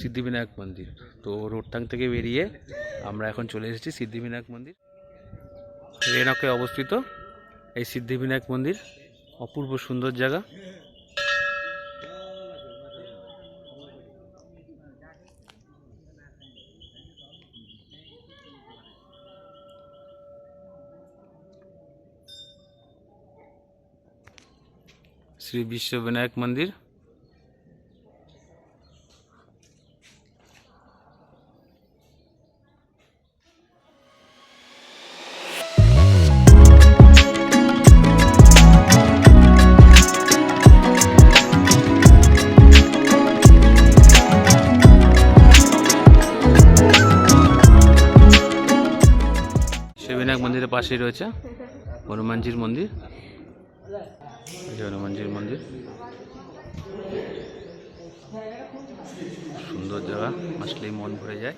সিদ্ধিবিনায়ক মন্দির। তো রোডটাং থেকে বেরিয়ে আমরা এখন চলে এসেছি সিদ্ধিবিনায়ক মন্দির। রেনকে অবস্থিত এই সিদ্ধিবিনায়ক মন্দির অপূর্ব সুন্দর জায়গা। শ্রী বিশ্ববিনায়ক মন্দির। বিশ্ববিনায়ক মন্দিরের পাশেই রয়েছে হনুমানজির মন্দির। হনুমানজির মন্দির সুন্দর জায়গা, আসলেই মন ভরে যায়।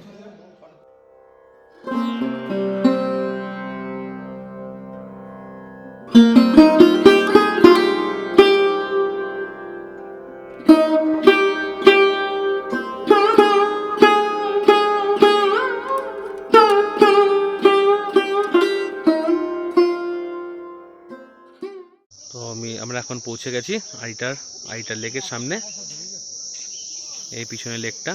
তো আমরা এখন পৌঁছে গেছি আইটার লেকের সামনে। এই পিছনে লেকটা।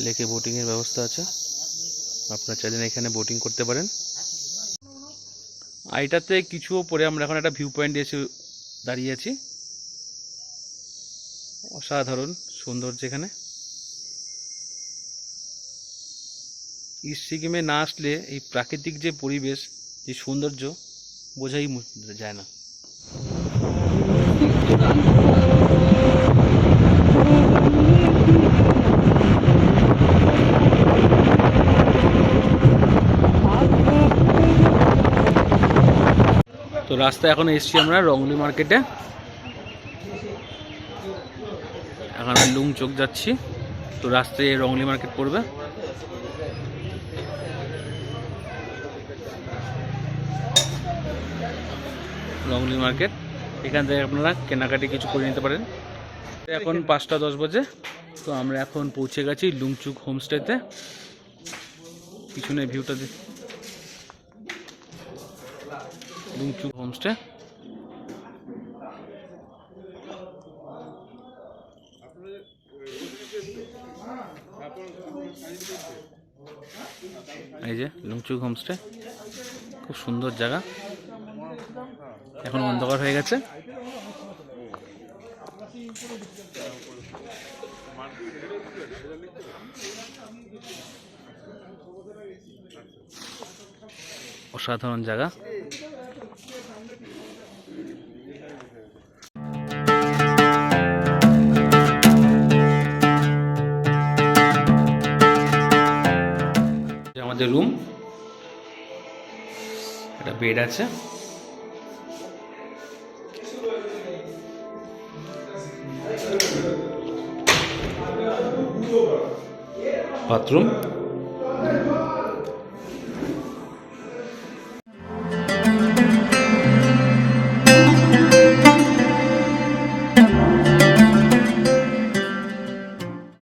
লেকে বোটিং এর ব্যবস্থা আছে, আপনারা চাইলে এখানে বোটিং করতে পারেন। আইটাতে কিছু পরে আমরা এখন একটা ভিউ পয়েন্টে এসে দাঁড়িয়ে আছি। অসাধারণ সুন্দর। যেখানে ইস্ট সিকিমে না আসলে এই প্রাকৃতিক যে পরিবেশ, যে সৌন্দর্য বোঝাই যায় না। তো রাস্তায় এখন এসছি আমরা রংলি মার্কেটে। এখন লুংচোক যাচ্ছি। তো রাস্তায় রংলি মার্কেট পড়বে। রংলি মার্কেট, এখান থেকে আপনারা কেনাকাটি কিছু করে নিতে পারেন। এখন 5টা 10 বাজে। তো আমরা এখন পৌঁছে গেছি লুংচুক হোমস্টেতে। পিছনে ভিউটা লুংচুক হোমস্টে। এই যে লুংচুক হোমস্টে, খুব সুন্দর জায়গা। এখন অন্ধকার হয়ে গেছে। অসাধারণ জায়গা। আমাদের রুম, একটা বেড আছে, বাথরুম।